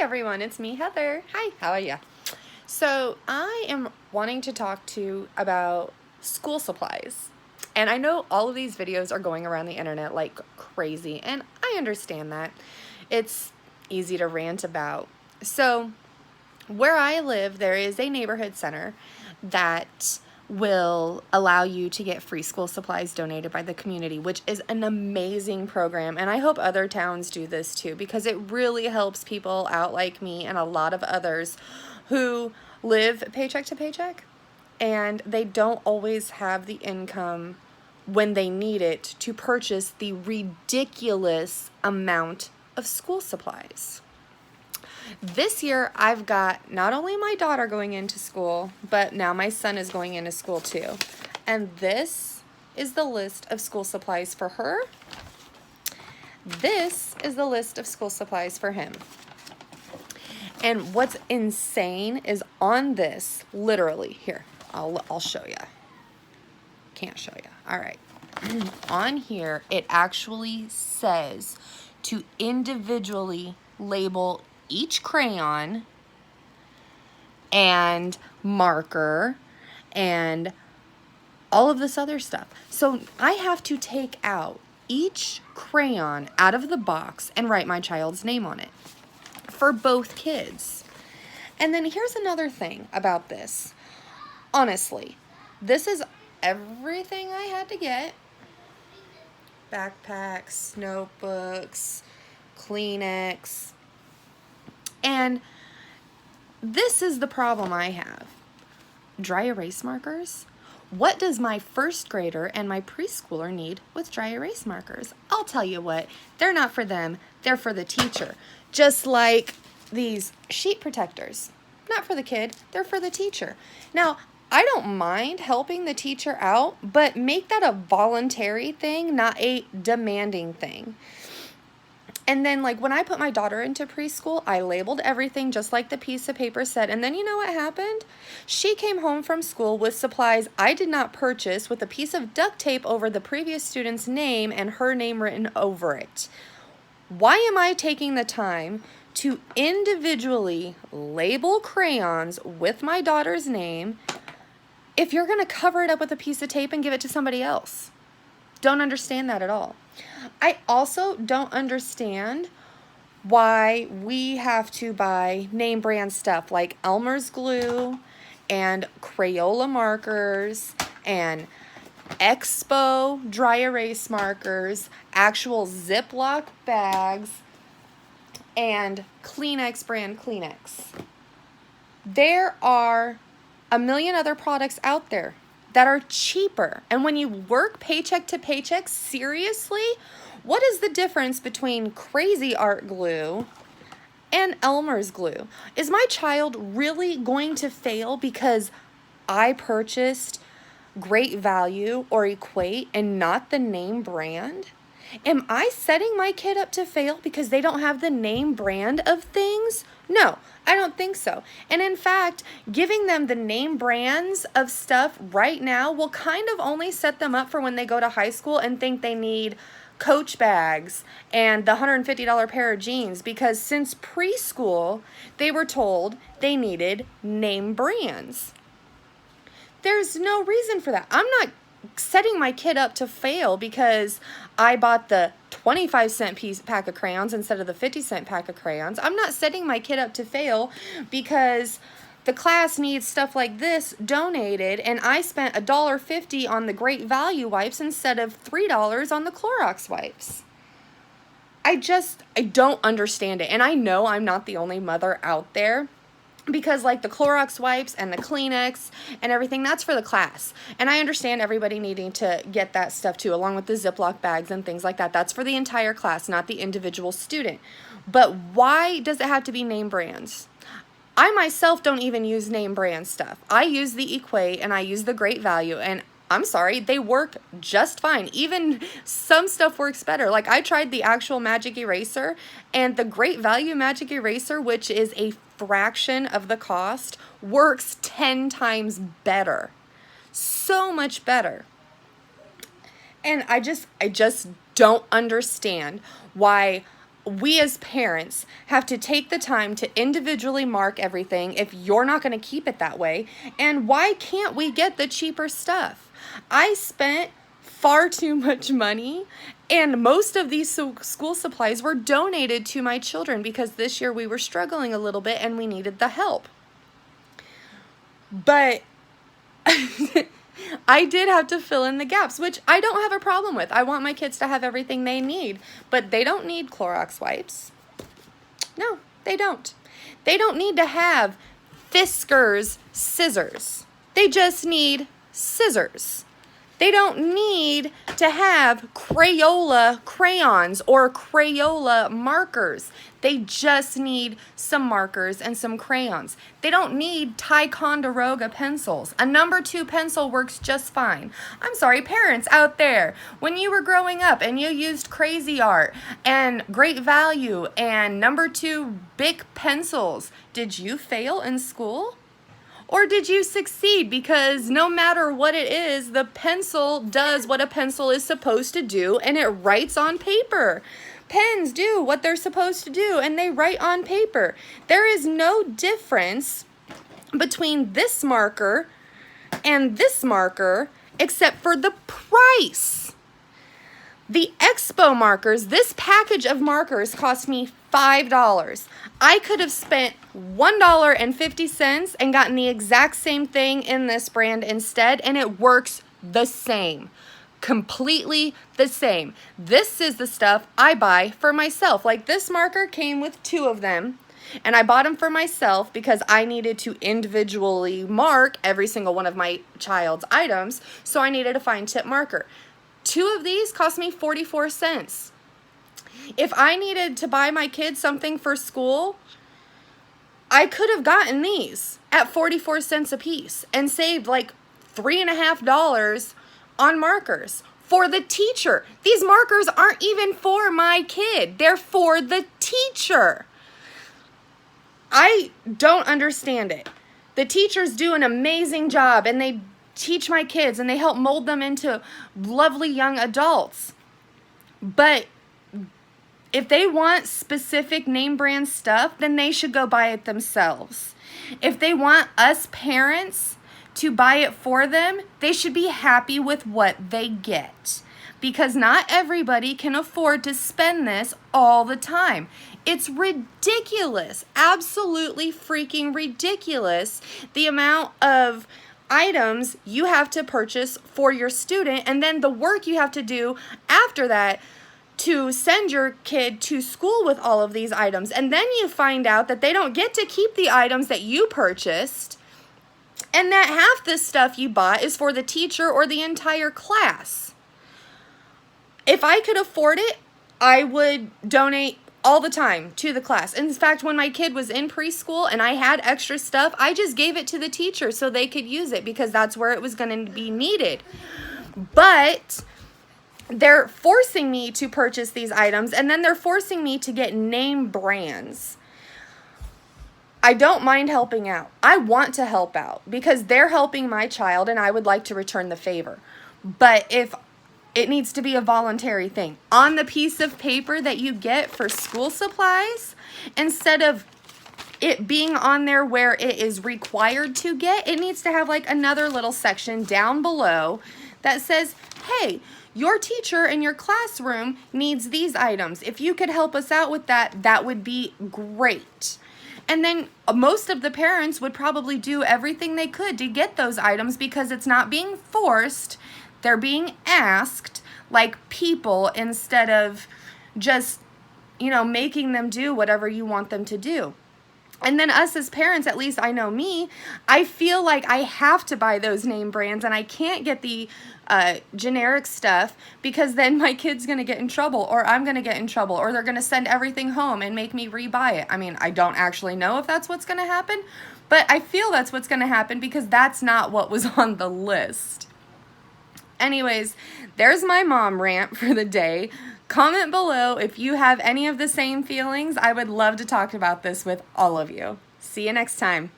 everyone, it's me, Heather. Hi, how are ya? So I am wanting to talk to you about school supplies. And I know all of these videos are going around the internet like crazy, and I understand that. It's easy to rant about. So where I live, there is a neighborhood center that will allow you to get free school supplies donated by the community, which is an amazing program. And I hope other towns do this too, because it really helps people out like me and a lot of others who live paycheck to paycheck, and they don't always have the income when they need it to purchase the ridiculous amount of school supplies. This year, I've got not only my daughter going into school, but now my son is going into school too. And this is the list of school supplies for her. This is the list of school supplies for him. And what's insane is on this, literally, here, I'll show you. Can't show you. All right. On here, it actually says to individually label each crayon and marker and all of this other stuff. So I have to take out each crayon out of the box and write my child's name on it for both kids. And then here's another thing about this. Honestly, this is everything I had to get. Backpacks, notebooks, Kleenex. And this is the problem I have. Dry erase markers? What does my first grader and my preschooler need with dry erase markers? I'll tell you what, they're not for them, they're for the teacher. Just like these sheet protectors. Not for the kid, they're for the teacher. Now, I don't mind helping the teacher out, but make that a voluntary thing, not a demanding thing. And then, like, when I put my daughter into preschool, I labeled everything just like the piece of paper said. And then you know what happened? She came home from school with supplies I did not purchase, with a piece of duct tape over the previous student's name and her name written over it. Why am I taking the time to individually label crayons with my daughter's name if you're going to cover it up with a piece of tape and give it to somebody else? Don't understand that at all. I also don't understand why we have to buy name brand stuff like Elmer's glue and Crayola markers and Expo dry erase markers, actual Ziploc bags, and Kleenex brand Kleenex. There are a million other products out there that are cheaper. And when you work paycheck to paycheck, seriously, what is the difference between Crazy Art glue and Elmer's glue? Is my child really going to fail because I purchased Great Value or Equate and not the name brand? Am I setting my kid up to fail because they don't have the name brand of things? No, I don't think so. And in fact, giving them the name brands of stuff right now will kind of only set them up for when they go to high school and think they need Coach bags and the $150 pair of jeans, because since preschool, they were told they needed name brands. There's no reason for that. I'm not setting my kid up to fail because I bought the 25-cent pack of crayons instead of the 50-cent pack of crayons. I'm not setting my kid up to fail because the class needs stuff like this donated and I spent $1.50 on the Great Value wipes instead of $3 on the Clorox wipes. I don't understand it. And I know I'm not the only mother out there, because like the Clorox wipes and the Kleenex and everything, that's for the class. And I understand everybody needing to get that stuff too, along with the Ziploc bags and things like that. That's for the entire class, not the individual student. But why does it have to be name brands? I myself don't even use name brand stuff. I use the Equate and I use the Great Value, and I'm sorry, they work just fine. Even some stuff works better. Like I tried the actual magic eraser, and the Great Value magic eraser, which is a fraction of the cost, works 10 times better. So much better. And I just don't understand why we as parents have to take the time to individually mark everything if you're not going to keep it that way. And why can't we get the cheaper stuff? I spent far too much money, and most of these school supplies were donated to my children because this year we were struggling a little bit and we needed the help. But I did have to fill in the gaps, which I don't have a problem with. I want my kids to have everything they need, but they don't need Clorox wipes. No, they don't. They don't need to have Fiskars scissors. They just need scissors. They don't need to have Crayola crayons or Crayola markers. They just need some markers and some crayons. They don't need Ticonderoga pencils. A number 2 pencil works just fine. I'm sorry, parents out there, when you were growing up and you used Crazy Art and Great Value and number 2 Bic pencils, did you fail in school? Or did you succeed? Because no matter what it is, the pencil does what a pencil is supposed to do, and it writes on paper. Pens do what they're supposed to do, and they write on paper. There is no difference between this marker and this marker except for the price. The Expo markers, this package of markers cost me $5. I could have spent $1.50 and gotten the exact same thing in this brand instead, and it works the same. Completely the same. This is the stuff I buy for myself. Like this marker came with 2 of them, and I bought them for myself because I needed to individually mark every single one of my child's items, so I needed a fine tip marker. 2 of these cost me 44 cents. If I needed to buy my kids something for school, I could have gotten these at 44 cents a piece and saved like $3.50 on markers for the teacher. These markers aren't even for my kid. They're for the teacher. I don't understand it. The teachers do an amazing job, and they teach my kids and they help mold them into lovely young adults. But if they want specific name brand stuff, then they should go buy it themselves. If they want us parents to buy it for them, they should be happy with what they get. Because not everybody can afford to spend this all the time. It's ridiculous, absolutely freaking ridiculous, the amount of items you have to purchase for your student, and then the work you have to do after that to send your kid to school with all of these items. And then you find out that they don't get to keep the items that you purchased, and that half this stuff you bought is for the teacher or the entire class. If I could afford it, I would donate all the time to the class. In fact, when my kid was in preschool and I had extra stuff, I just gave it to the teacher so they could use it because that's where it was going to be needed. But they're forcing me to purchase these items, and then they're forcing me to get name brands. I don't mind helping out. I want to help out because they're helping my child, and I would like to return the favor. But if it needs to be a voluntary thing. On the piece of paper that you get for school supplies, instead of it being on there where it is required to get, it needs to have like another little section down below that says, hey, your teacher in your classroom needs these items. If you could help us out with that, that would be great. And then most of the parents would probably do everything they could to get those items because it's not being forced. They're being asked like people instead of just, making them do whatever you want them to do. And then us as parents, at least I know me, I feel like I have to buy those name brands and I can't get the generic stuff because then my kid's going to get in trouble or I'm going to get in trouble or they're going to send everything home and make me rebuy it. I mean, I don't actually know if that's what's going to happen, but I feel that's what's going to happen because that's not what was on the list. Anyways, there's my mom rant for the day. Comment below if you have any of the same feelings. I would love to talk about this with all of you. See you next time.